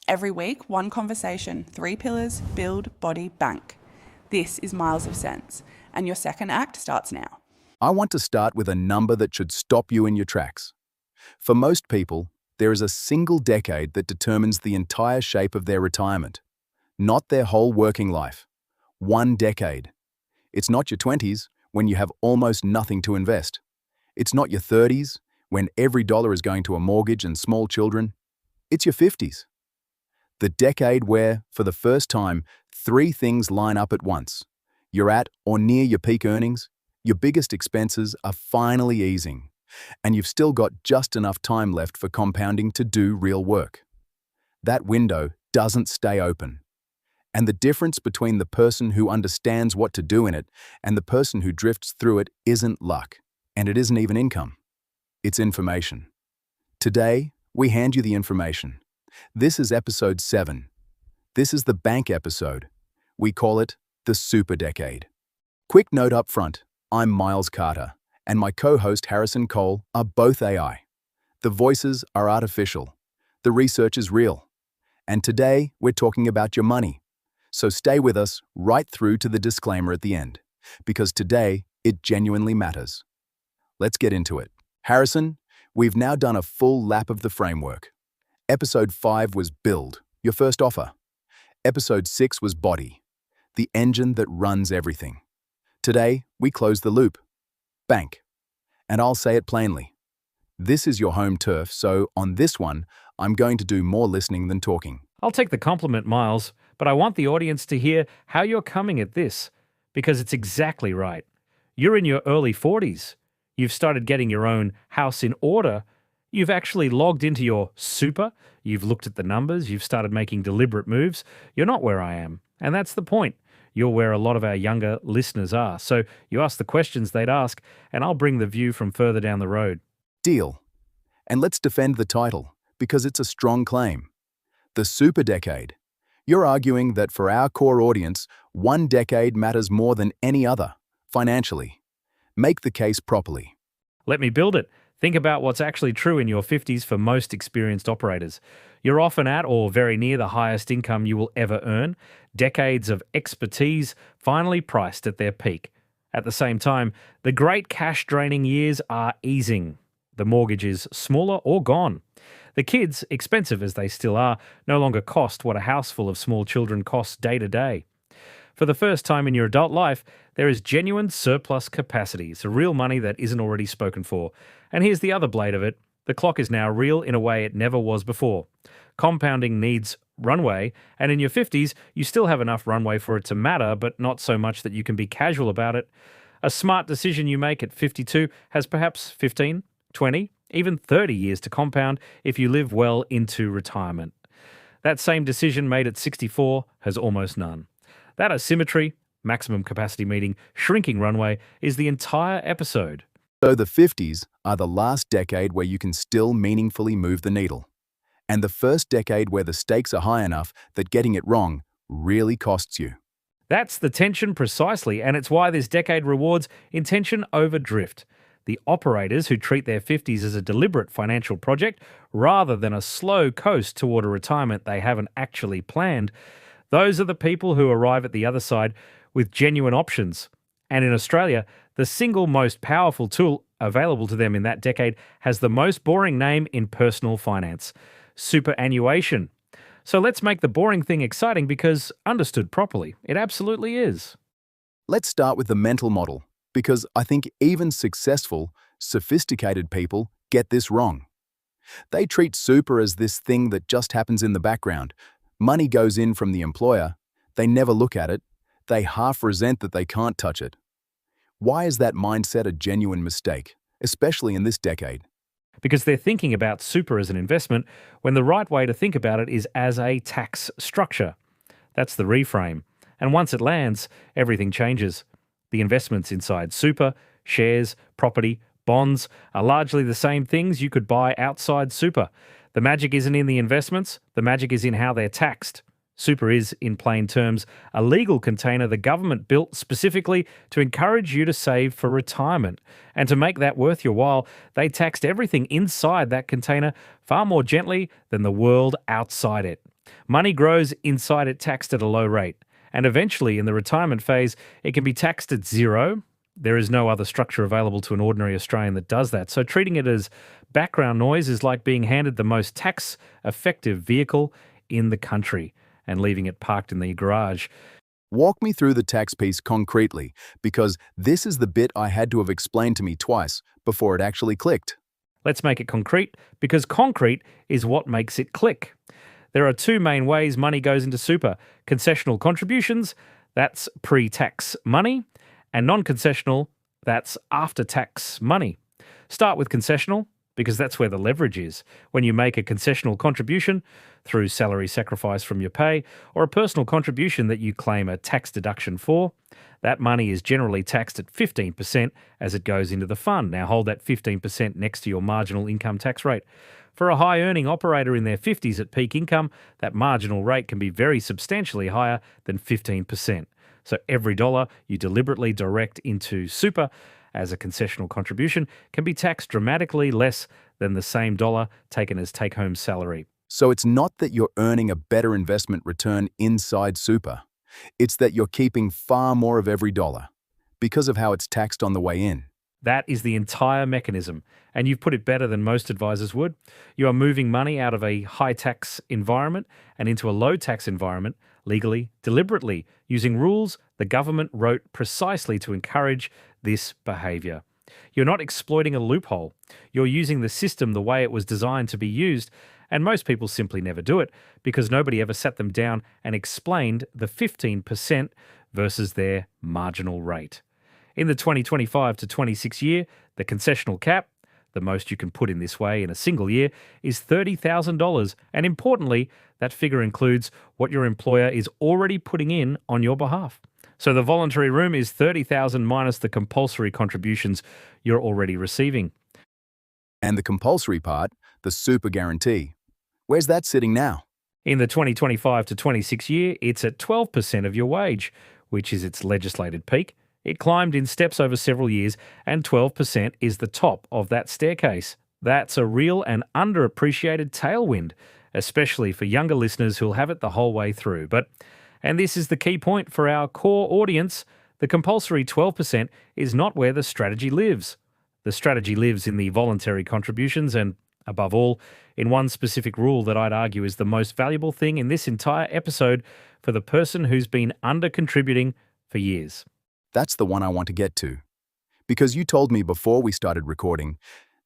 Every week, one conversation, 3 pillars, build, body, bank. This is Miles of Sense, and your second act starts now. I want to start with a number that should stop you in your tracks. For most people, there is a single decade that determines the entire shape of their retirement, not their whole working life. One decade. It's not your 20s, when you have almost nothing to invest. It's not your 30s, when every dollar is going to a mortgage and small children. It's your 50s. The decade where, for the first time, 3 things line up at once. You're at or near your peak earnings, your biggest expenses are finally easing, and you've still got just enough time left for compounding to do real work. That window doesn't stay open. And the difference between the person who understands what to do in it and the person who drifts through it isn't luck, and it isn't even income. It's information. Today, we hand you the information. This is episode 7. This is the bank episode. We call it the Super Decade. Quick note up front, I'm Miles Carter, and my co-host Harrison Cole are both AI. The voices are artificial. The research is real. And today, we're talking about your money. So stay with us right through to the disclaimer at the end, because today, it genuinely matters. Let's get into it. Harrison, we've now done a full lap of the framework. Episode 5 was Build, your first offer. Episode 6 was Body, the engine that runs everything. Today, we close the loop. Bank. And I'll say it plainly. This is your home turf, so on this one, I'm going to do more listening than talking. I'll take the compliment, Miles, but I want the audience to hear how you're coming at this, because it's exactly right. You're in your early 40s. You've started getting your own house in order. You've actually logged into your super. You've looked at the numbers. You've started making deliberate moves. You're not where I am, and that's the point. You're where a lot of our younger listeners are. So you ask the questions they'd ask, and I'll bring the view from further down the road. Deal. And let's defend the title, because it's a strong claim. The Super Decade. You're arguing that for our core audience, one decade matters more than any other, financially. Make the case properly. Let me build it. Think about what's actually true in your 50s for most experienced operators. You're often at or very near the highest income you will ever earn. Decades of expertise finally priced at their peak. At the same time, the great cash-draining years are easing. The mortgage is smaller or gone. The kids, expensive as they still are, no longer cost what a house full of small children costs day to day. For the first time in your adult life, there is genuine surplus capacity. It's real money that isn't already spoken for. And here's the other blade of it. The clock is now real in a way it never was before. Compounding needs runway, and in your 50s, you still have enough runway for it to matter, but not so much that you can be casual about it. A smart decision you make at 52 has perhaps 15, 20, even 30 years to compound if you live well into retirement. That same decision made at 64 has almost none. That asymmetry, maximum capacity meeting, shrinking runway, is the entire episode. So the 50s are the last decade where you can still meaningfully move the needle. And the first decade where the stakes are high enough that getting it wrong really costs you. That's the tension precisely, and it's why this decade rewards intention over drift. The operators who treat their 50s as a deliberate financial project rather than a slow coast toward a retirement they haven't actually planned, those are the people who arrive at the other side with genuine options. And in Australia, the single most powerful tool available to them in that decade has the most boring name in personal finance: superannuation. So let's make the boring thing exciting because, understood properly, it absolutely is. Let's start with the mental model, because I think even successful, sophisticated people get this wrong. They treat super as this thing that just happens in the background. Money goes in from the employer, they never look at it, they half resent that they can't touch it. Why is that mindset a genuine mistake, especially in this decade? Because they're thinking about super as an investment when the right way to think about it is as a tax structure. That's the reframe. And once it lands, everything changes. The investments inside super, shares, property, bonds are largely the same things you could buy outside super. The magic isn't in the investments, the magic is in how they're taxed. Super is, in plain terms, a legal container the government built specifically to encourage you to save for retirement. And to make that worth your while, they taxed everything inside that container far more gently than the world outside it. Money grows inside it taxed at a low rate. And eventually, in the retirement phase, it can be taxed at zero. There is no other structure available to an ordinary Australian that does that. So treating it as background noise is like being handed the most tax-effective vehicle in the country and leaving it parked in the garage. Walk me through the tax piece concretely, because this is the bit I had to have explained to me twice before it actually clicked. Let's make it concrete, because concrete is what makes it click. There are two main ways money goes into super: concessional contributions, that's pre-tax money, and non-concessional, that's after-tax money. Start with concessional, because that's where the leverage is. When you make a concessional contribution through salary sacrifice from your pay, or a personal contribution that you claim a tax deduction for, that money is generally taxed at 15% as it goes into the fund. Now hold that 15% next to your marginal income tax rate. For a high-earning operator in their 50s at peak income, that marginal rate can be very substantially higher than 15%. So every dollar you deliberately direct into super as a concessional contribution can be taxed dramatically less than the same dollar taken as take-home salary. So it's not that you're earning a better investment return inside super. It's that you're keeping far more of every dollar because of how it's taxed on the way in. That is the entire mechanism, and you've put it better than most advisors would. You are moving money out of a high-tax environment and into a low-tax environment legally, deliberately, using rules the government wrote precisely to encourage this behaviour. You're not exploiting a loophole. You're using the system the way it was designed to be used, and most people simply never do it because nobody ever sat them down and explained the 15% versus their marginal rate. In the 2025 to 26 year, the concessional cap, the most you can put in this way in a single year, is $30,000. And importantly, that figure includes what your employer is already putting in on your behalf. So the voluntary room is $30,000 minus the compulsory contributions you're already receiving. And the compulsory part, the super guarantee, where's that sitting now? In the 2025 to 26 year, it's at 12% of your wage, which is its legislated peak. It climbed in steps over several years, and 12% is the top of that staircase. That's a real and underappreciated tailwind, especially for younger listeners who'll have it the whole way through. And this is the key point for our core audience, the compulsory 12% is not where the strategy lives. The strategy lives in the voluntary contributions and, above all, in one specific rule that I'd argue is the most valuable thing in this entire episode for the person who's been under-contributing for years. That's the one I want to get to. Because you told me before we started recording,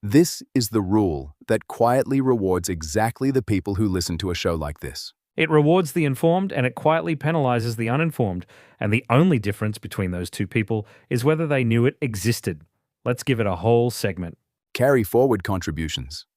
this is the rule that quietly rewards exactly the people who listen to a show like this. It rewards the informed and it quietly penalises the uninformed. And the only difference between those two people is whether they knew it existed. Let's give it a whole segment. Carry forward contributions.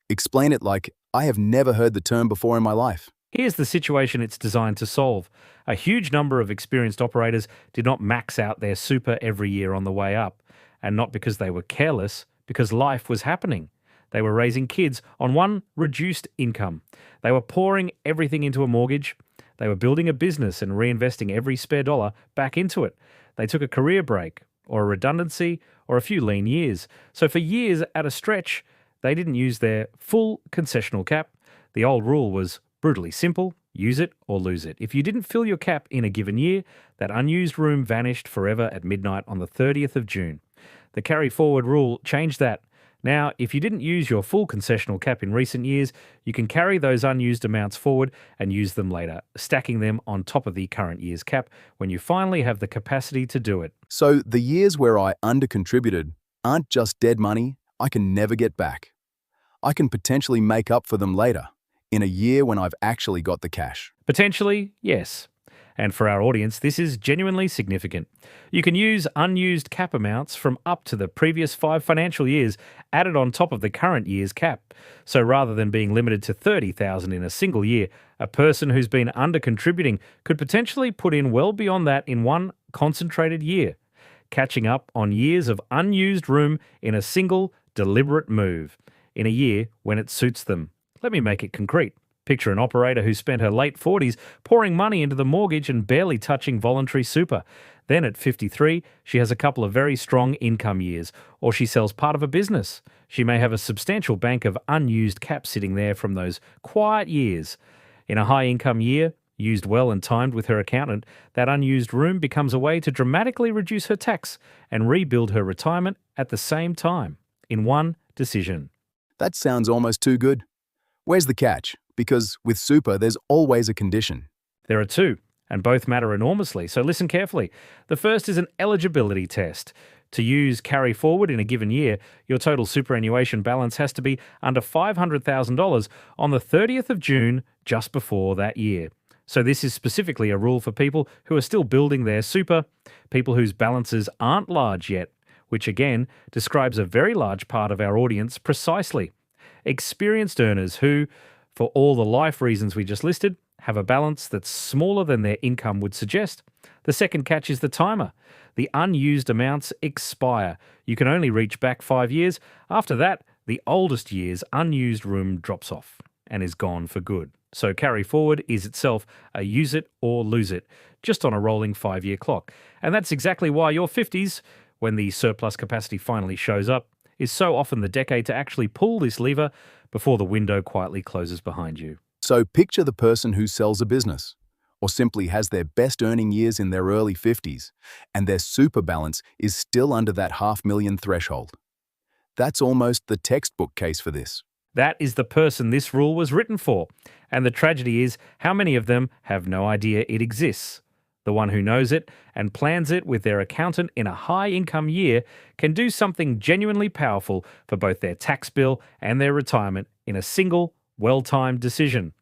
Explain it like I have never heard the term before in my life. Here's the situation it's designed to solve. A huge number of experienced operators did not max out their super every year on the way up. And not because they were careless, because life was happening. They were raising kids on one reduced income. They were pouring everything into a mortgage. They were building a business and reinvesting every spare dollar back into it. They took a career break, or a redundancy, or a few lean years. So for years at a stretch, they didn't use their full concessional cap. The old rule was brutally simple: use it or lose it. If you didn't fill your cap in a given year, that unused room vanished forever at midnight on the 30th of June. The carry forward rule changed that. Now, if you didn't use your full concessional cap in recent years, you can carry those unused amounts forward and use them later, stacking them on top of the current year's cap when you finally have the capacity to do it. So the years where I under-contributed aren't just dead money I can never get back. I can potentially make up for them later, in a year when I've actually got the cash. Potentially, yes. And for our audience, this is genuinely significant. You can use unused cap amounts from up to the previous 5 financial years added on top of the current year's cap. So rather than being limited to $30,000 in a single year, a person who's been under-contributing could potentially put in well beyond that in one concentrated year, catching up on years of unused room in a single, deliberate move, in a year when it suits them. Let me make it concrete. Picture an operator who spent her late 40s pouring money into the mortgage and barely touching voluntary super. Then at 53, she has a couple of very strong income years, or she sells part of a business. She may have a substantial bank of unused caps sitting there from those quiet years. In a high-income year, used well and timed with her accountant, that unused room becomes a way to dramatically reduce her tax and rebuild her retirement at the same time, in one decision. That sounds almost too good. Where's the catch? Because with super, there's always a condition. There are two, and both matter enormously, so listen carefully. The first is an eligibility test. To use carry forward in a given year, your total superannuation balance has to be under $500,000 on the 30th of June, just before that year. So this is specifically a rule for people who are still building their super, people whose balances aren't large yet, which again describes a very large part of our audience precisely. Experienced earners who, for all the life reasons we just listed, have a balance that's smaller than their income would suggest. The second catch is the timer. The unused amounts expire. You can only reach back 5 years. After that, the oldest year's unused room drops off and is gone for good. So carry forward is itself a use it or lose it, just on a rolling 5-year clock. And that's exactly why your 50s, when the surplus capacity finally shows up, is so often the decade to actually pull this lever before the window quietly closes behind you. So picture the person who sells a business, or simply has their best earning years in their early 50s, and their super balance is still under that $500,000 threshold. That's almost the textbook case for this. That is the person this rule was written for. And the tragedy is how many of them have no idea it exists. The one who knows it and plans it with their accountant in a high-income year can do something genuinely powerful for both their tax bill and their retirement in a single, well-timed decision.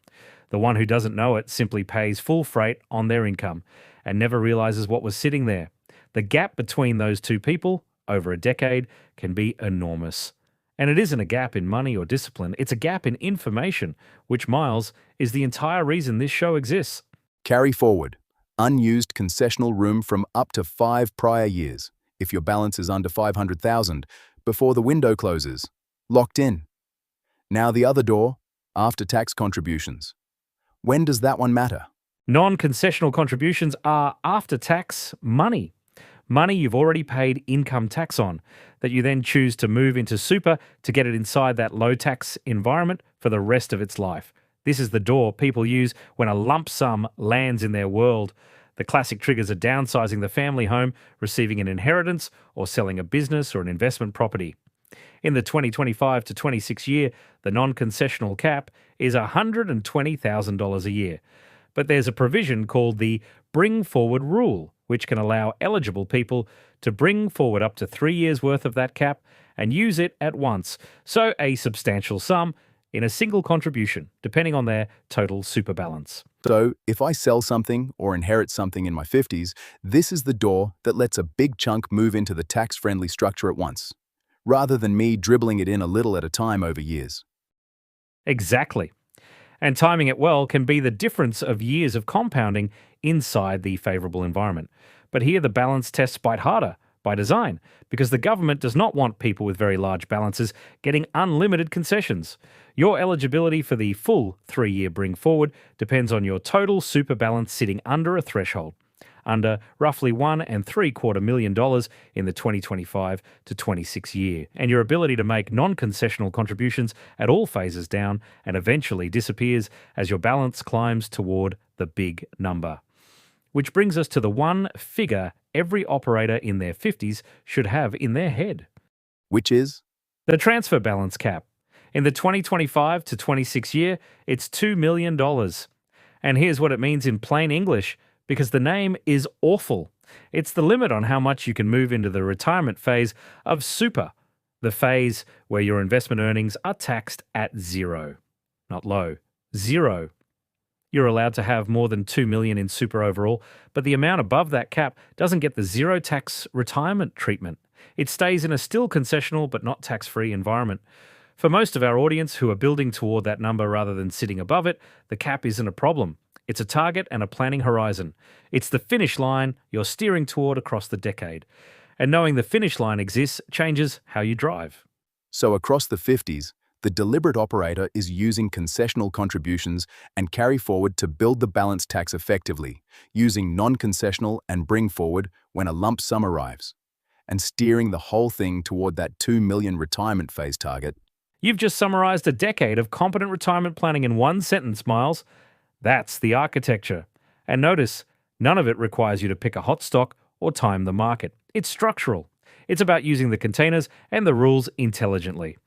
The one who doesn't know it simply pays full freight on their income and never realizes what was sitting there. The gap between those two people over a decade can be enormous. And it isn't a gap in money or discipline, it's a gap in information, which, Miles, is the entire reason this show exists. Carry forward. Unused concessional room from up to 5 prior years, if your balance is under $500,000, before the window closes. Locked in. Now the other door, after-tax contributions. When does that one matter? Non-concessional contributions are after-tax money. Money you've already paid income tax on, that you then choose to move into super to get it inside that low-tax environment for the rest of its life. This is the door people use when a lump sum lands in their world. The classic triggers are downsizing the family home, receiving an inheritance, or selling a business or an investment property. In the 2025 to 26 year, the non-concessional cap is $120,000 a year. But there's a provision called the Bring Forward Rule, which can allow eligible people to bring forward up to 3 years' worth of that cap and use it at once. So a substantial sum in a single contribution, depending on their total super balance. So, if I sell something or inherit something in my 50s, this is the door that lets a big chunk move into the tax-friendly structure at once, rather than me dribbling it in a little at a time over years. Exactly. And timing it well can be the difference of years of compounding inside the favourable environment. But here the balance tests bite harder by design, because the government does not want people with very large balances getting unlimited concessions. Your eligibility for the full 3-year bring forward depends on your total super balance sitting under a threshold, under roughly $1.75 million in the 2025 to 26 year, and your ability to make non-concessional contributions at all phases down and eventually disappears as your balance climbs toward the big number. Which brings us to the one figure every operator in their 50s should have in their head. Which is? The transfer balance cap. In the 2025 to 26 year, it's $2 million. And here's what it means in plain English, because the name is awful. It's the limit on how much you can move into the retirement phase of super, the phase where your investment earnings are taxed at zero. Not low, zero. You're allowed to have more than $2 million in super overall, but the amount above that cap doesn't get the zero tax retirement treatment. It stays in a still concessional but not tax-free environment. For most of our audience who are building toward that number rather than sitting above it, the cap isn't a problem. It's a target and a planning horizon. It's the finish line you're steering toward across the decade. And knowing the finish line exists changes how you drive. So across the 50s, the deliberate operator is using concessional contributions and carry forward to build the balance tax effectively, using non-concessional and bring forward when a lump sum arrives, and steering the whole thing toward that $2 million retirement phase target. You've just summarized a decade of competent retirement planning in one sentence, Miles. That's the architecture. And notice, none of it requires you to pick a hot stock or time the market. It's structural. It's about using the containers and the rules intelligently,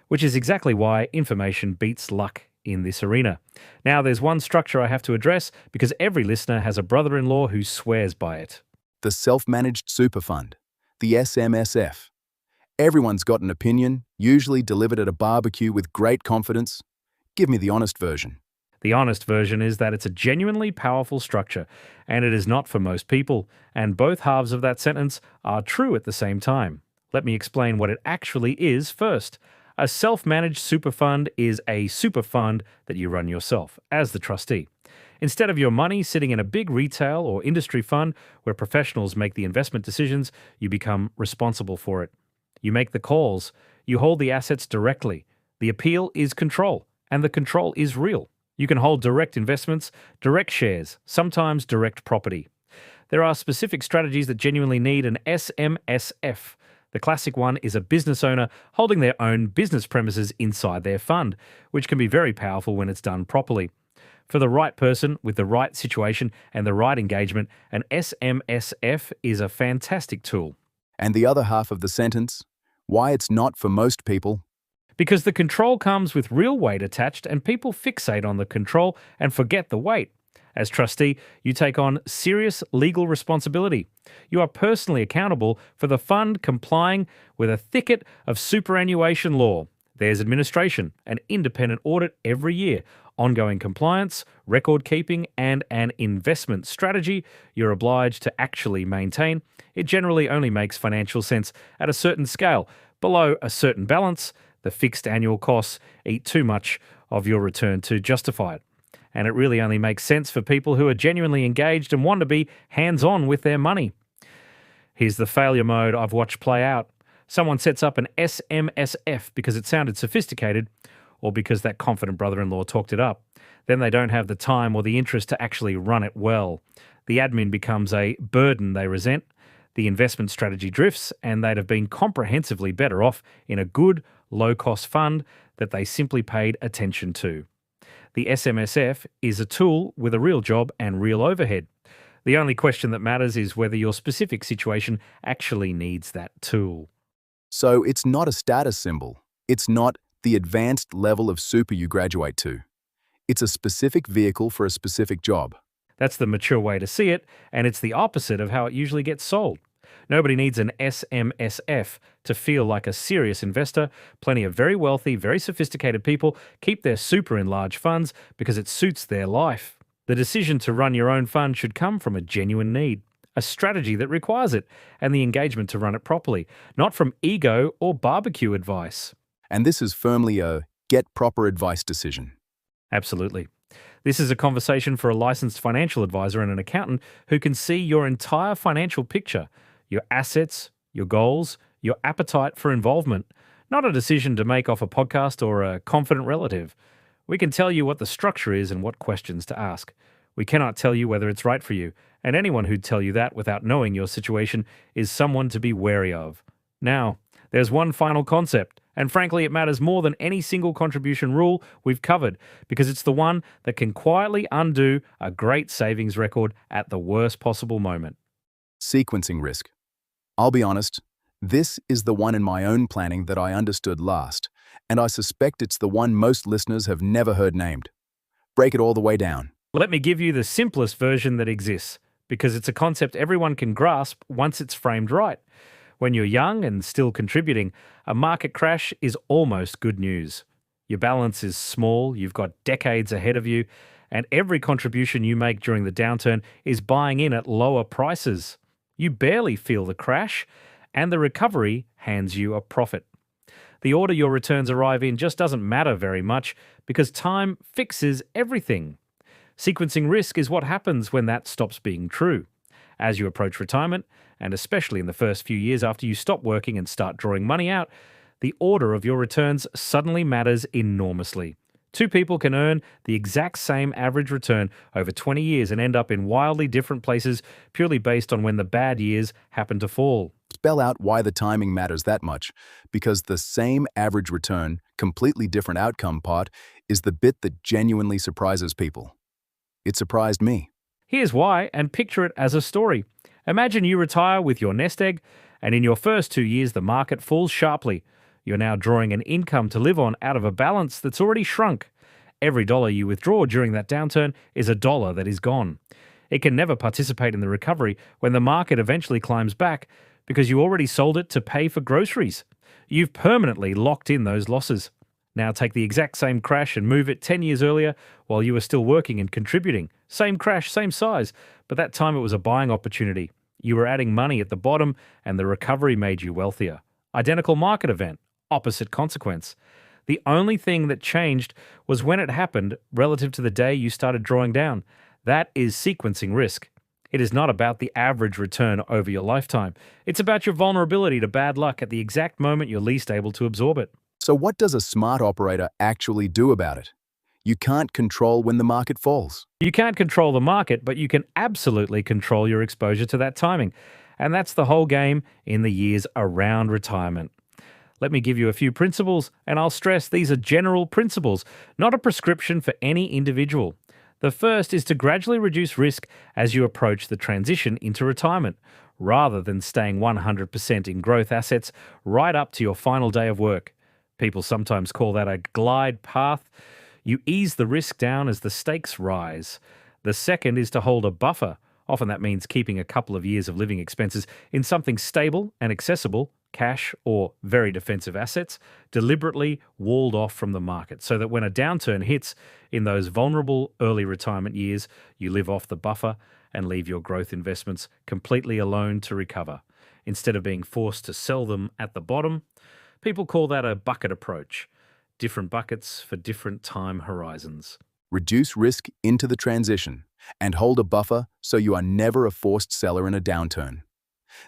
which is exactly why information beats luck in this arena. Now, there's one structure I have to address because every listener has a brother-in-law who swears by it. The self-managed super fund, the SMSF. Everyone's got an opinion, usually delivered at a barbecue with great confidence. Give me the honest version. The honest version is that it's a genuinely powerful structure, and it is not for most people, and both halves of that sentence are true at the same time. Let me explain what it actually is first. A self-managed super fund is a super fund that you run yourself as the trustee. Instead of your money sitting in a big retail or industry fund where professionals make the investment decisions, you become responsible for it. You make the calls, you hold the assets directly. The appeal is control, and the control is real. You can hold direct investments, direct shares, sometimes direct property. There are specific strategies that genuinely need an SMSF. The classic one is a business owner holding their own business premises inside their fund, which can be very powerful when it's done properly. For the right person with the right situation and the right engagement, an SMSF is a fantastic tool. And the other half of the sentence, why it's not for most people. Because the control comes with real weight attached and people fixate on the control and forget the weight. As trustee, you take on serious legal responsibility. You are personally accountable for the fund complying with a thicket of superannuation law. There's administration, an independent audit every year, ongoing compliance, record keeping, and an investment strategy you're obliged to actually maintain. It generally only makes financial sense at a certain scale. Below a certain balance, the fixed annual costs eat too much of your return to justify it. And it really only makes sense for people who are genuinely engaged and want to be hands-on with their money. Here's the failure mode I've watched play out. Someone sets up an SMSF because it sounded sophisticated or because that confident brother-in-law talked it up. Then they don't have the time or the interest to actually run it well. The admin becomes a burden they resent. The investment strategy drifts, and they'd have been comprehensively better off in a good, low-cost fund that they simply paid attention to. The SMSF is a tool with a real job and real overhead. The only question that matters is whether your specific situation actually needs that tool. So it's not a status symbol. It's not the advanced level of super you graduate to. It's a specific vehicle for a specific job. That's the mature way to see it, and it's the opposite of how it usually gets sold. Nobody needs an SMSF to feel like a serious investor. Plenty of very wealthy, very sophisticated people keep their super in large funds because it suits their life. The decision to run your own fund should come from a genuine need, a strategy that requires it, and the engagement to run it properly, not from ego or barbecue advice. And this is firmly a get proper advice decision. Absolutely. This is a conversation for a licensed financial advisor and an accountant who can see your entire financial picture, your assets, your goals, your appetite for involvement, not a decision to make off a podcast or a confident relative. We can tell you what the structure is and what questions to ask. We cannot tell you whether it's right for you, and anyone who'd tell you that without knowing your situation is someone to be wary of. Now, there's one final concept, and frankly it matters more than any single contribution rule we've covered, because it's the one that can quietly undo a great savings record at the worst possible moment. Sequencing risk. I'll be honest, this is the one in my own planning that I understood last, and I suspect it's the one most listeners have never heard named. Break it all the way down. Let me give you the simplest version that exists, because it's a concept everyone can grasp once it's framed right. When you're young and still contributing, a market crash is almost good news. Your balance is small, you've got decades ahead of you, and every contribution you make during the downturn is buying in at lower prices. You barely feel the crash, and the recovery hands you a profit. The order your returns arrive in just doesn't matter very much because time fixes everything. Sequencing risk is what happens when that stops being true. As you approach retirement, and especially in the first few years after you stop working and start drawing money out, the order of your returns suddenly matters enormously. Two people can earn the exact same average return over 20 years and end up in wildly different places purely based on when the bad years happen to fall. Spell out why the timing matters that much, because the same average return, completely different outcome part is the bit that genuinely surprises people. It surprised me. Here's why, and picture it as a story. Imagine you retire with your nest egg, and in your first 2 years, the market falls sharply. You're now drawing an income to live on out of a balance that's already shrunk. Every dollar you withdraw during that downturn is a dollar that is gone. It can never participate in the recovery when the market eventually climbs back because you already sold it to pay for groceries. You've permanently locked in those losses. Now take the exact same crash and move it 10 years earlier while you were still working and contributing. Same crash, same size, but that time it was a buying opportunity. You were adding money at the bottom and the recovery made you wealthier. Identical market event, opposite consequence. The only thing that changed was when it happened relative to the day you started drawing down. That is sequencing risk. It is not about the average return over your lifetime. It's about your vulnerability to bad luck at the exact moment you're least able to absorb it. So what does a smart operator actually do about it? You can't control when the market falls. You can't control the market, but you can absolutely control your exposure to that timing. And that's the whole game in the years around retirement. Let me give you a few principles, and I'll stress these are general principles, not a prescription for any individual. The first is to gradually reduce risk as you approach the transition into retirement, rather than staying 100% in growth assets right up to your final day of work. People sometimes call that a glide path. You ease the risk down as the stakes rise. The second is to hold a buffer. Often that means keeping a couple of years of living expenses in something stable and accessible, cash or very defensive assets, deliberately walled off from the market so that when a downturn hits in those vulnerable early retirement years, you live off the buffer and leave your growth investments completely alone to recover. Instead of being forced to sell them at the bottom, people call that a bucket approach. Different buckets for different time horizons. Reduce risk into the transition and hold a buffer so you are never a forced seller in a downturn.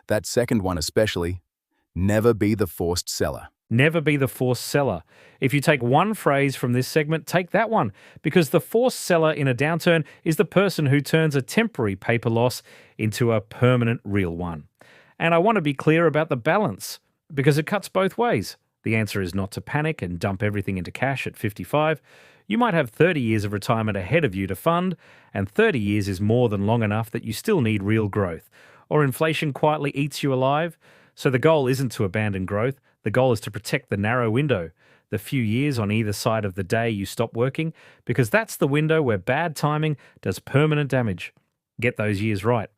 That second one especially, never be the forced seller. Never be the forced seller. If you take one phrase from this segment, take that one, because the forced seller in a downturn is the person who turns a temporary paper loss into a permanent real one. And I want to be clear about the balance, because it cuts both ways. The answer is not to panic and dump everything into cash at 55. You might have 30 years of retirement ahead of you to fund, and 30 years is more than long enough that you still need real growth, or inflation quietly eats you alive. So the goal isn't to abandon growth. The goal is to protect the narrow window, the few years on either side of the day you stop working, because that's the window where bad timing does permanent damage. Get those years right,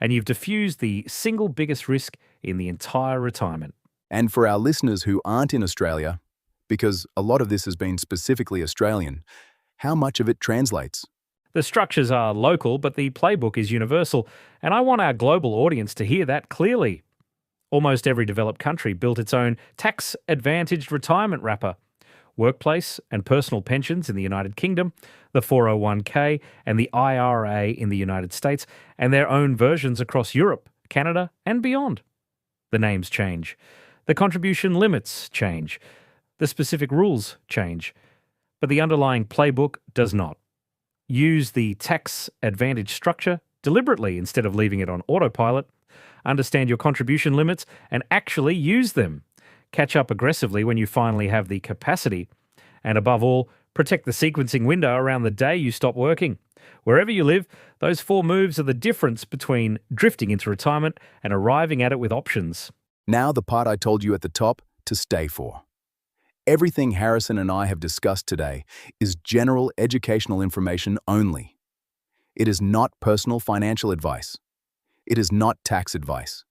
and you've diffused the single biggest risk in the entire retirement. And for our listeners who aren't in Australia, because a lot of this has been specifically Australian, how much of it translates? The structures are local, but the playbook is universal, and I want our global audience to hear that clearly. Almost every developed country built its own tax-advantaged retirement wrapper. Workplace and personal pensions in the United Kingdom, the 401k and the IRA in the United States, and their own versions across Europe, Canada, and beyond. The names change. The contribution limits change. The specific rules change. But the underlying playbook does not. Use the tax-advantaged structure deliberately instead of leaving it on autopilot. Understand your contribution limits and actually use them. Catch up aggressively when you finally have the capacity. And above all, protect the sequencing window around the day you stop working. Wherever you live, those 4 moves are the difference between drifting into retirement and arriving at it with options. Now the part I told you at the top to stay for. Everything Harrison and I have discussed today is general educational information only. It is not personal financial advice. It is not tax advice.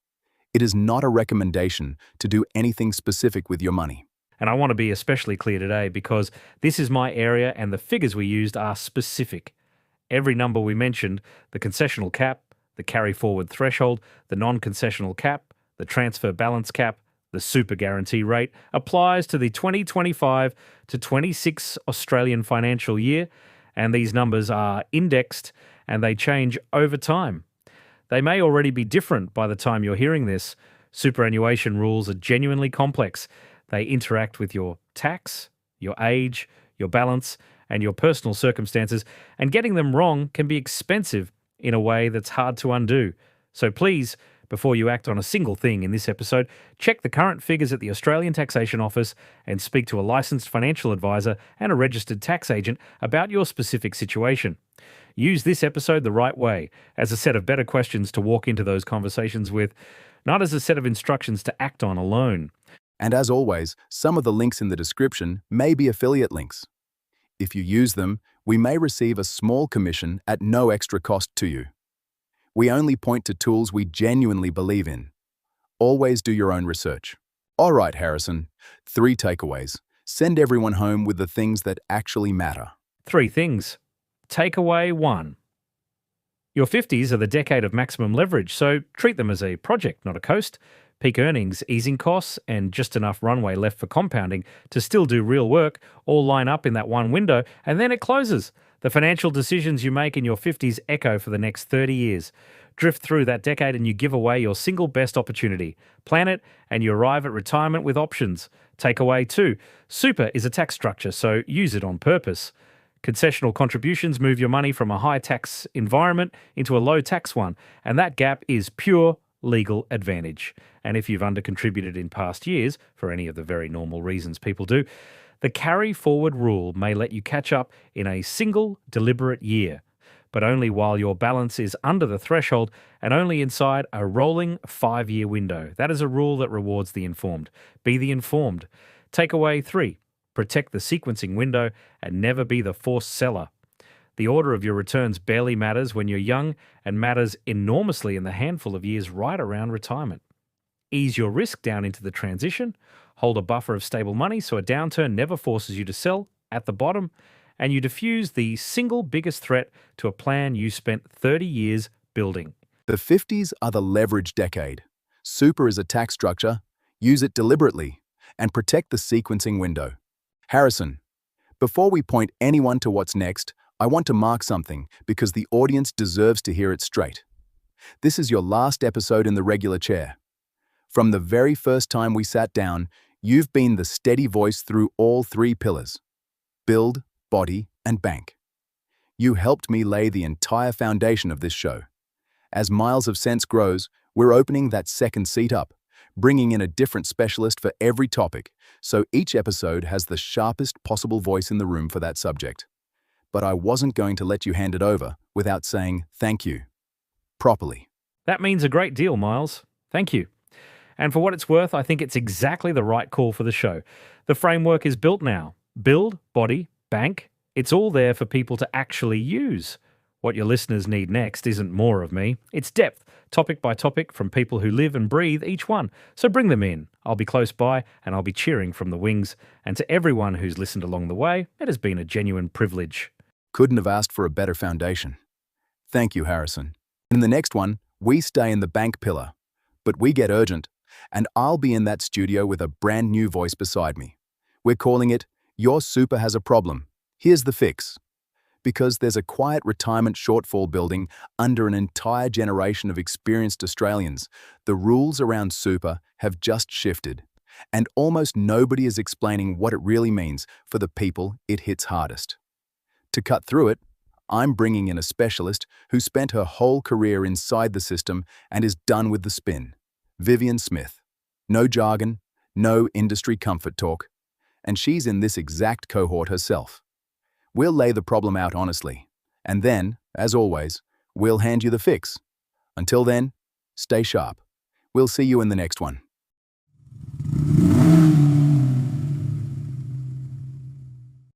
It is not a recommendation to do anything specific with your money. And I want to be especially clear today because this is my area and the figures we used are specific. Every number we mentioned, the concessional cap, the carry forward threshold, the non-concessional cap, the transfer balance cap, the super guarantee rate, applies to the 2025 to 26 Australian financial year, and these numbers are indexed and they change over time. They may already be different by the time you're hearing this. Superannuation rules are genuinely complex. They interact with your tax, your age, your balance, and your personal circumstances, and getting them wrong can be expensive in a way that's hard to undo. So please, before you act on a single thing in this episode, check the current figures at the Australian Taxation Office and speak to a licensed financial advisor and a registered tax agent about your specific situation. Use this episode the right way, as a set of better questions to walk into those conversations with, not as a set of instructions to act on alone. And as always, some of the links in the description may be affiliate links. If you use them, we may receive a small commission at no extra cost to you. We only point to tools we genuinely believe in. Always do your own research. All right, Harrison, 3 takeaways. Send everyone home with the things that actually matter. 3 things. Takeaway 1. Your 50s are the decade of maximum leverage, so treat them as a project, not a coast. Peak earnings, easing costs, and just enough runway left for compounding to still do real work all line up in that one window, and then it closes. The financial decisions you make in your 50s echo for the next 30 years. Drift through that decade and you give away your single best opportunity. Plan it and you arrive at retirement with options. Takeaway 2. Super is a tax structure, so use it on purpose. Concessional contributions move your money from a high-tax environment into a low-tax one, and that gap is pure legal advantage. And if you've undercontributed in past years, for any of the very normal reasons people do, the carry-forward rule may let you catch up in a single deliberate year, but only while your balance is under the threshold and only inside a rolling 5-year window. That is a rule that rewards the informed. Be the informed. Takeaway 3. Protect the sequencing window and never be the forced seller. The order of your returns barely matters when you're young and matters enormously in the handful of years right around retirement. Ease your risk down into the transition, hold a buffer of stable money so a downturn never forces you to sell at the bottom, and you diffuse the single biggest threat to a plan you spent 30 years building. The 50s are the leverage decade. Super is a tax structure. Use it deliberately and protect the sequencing window. Harrison, before we point anyone to what's next, I want to mark something because the audience deserves to hear it straight. This is your last episode in the regular chair. From the very first time we sat down, you've been the steady voice through all 3 pillars: build, body, and bank. You helped me lay the entire foundation of this show. As Miles of Sense grows, we're opening that second seat up, bringing in a different specialist for every topic, so each episode has the sharpest possible voice in the room for that subject. But I wasn't going to let you hand it over without saying thank you. Properly. That means a great deal, Miles. Thank you. And for what it's worth, I think it's exactly the right call for the show. The framework is built now. Build, body, bank. It's all there for people to actually use. What your listeners need next isn't more of me. It's depth, topic by topic, from people who live and breathe each one. So bring them in. I'll be close by and I'll be cheering from the wings. And to everyone who's listened along the way, it has been a genuine privilege. Couldn't have asked for a better foundation. Thank you, Harrison. In the next one, we stay in the bank pillar, but we get urgent, and I'll be in that studio with a brand new voice beside me. We're calling it, Your Super Has a Problem. Here's the fix. Because there's a quiet retirement shortfall building under an entire generation of experienced Australians, the rules around super have just shifted, and almost nobody is explaining what it really means for the people it hits hardest. To cut through it, I'm bringing in a specialist who spent her whole career inside the system and is done with the spin. Vivian Smith. No jargon, no industry comfort talk, and she's in this exact cohort herself. We'll lay the problem out honestly, and then, as always, we'll hand you the fix. Until then, stay sharp. We'll see you in the next one.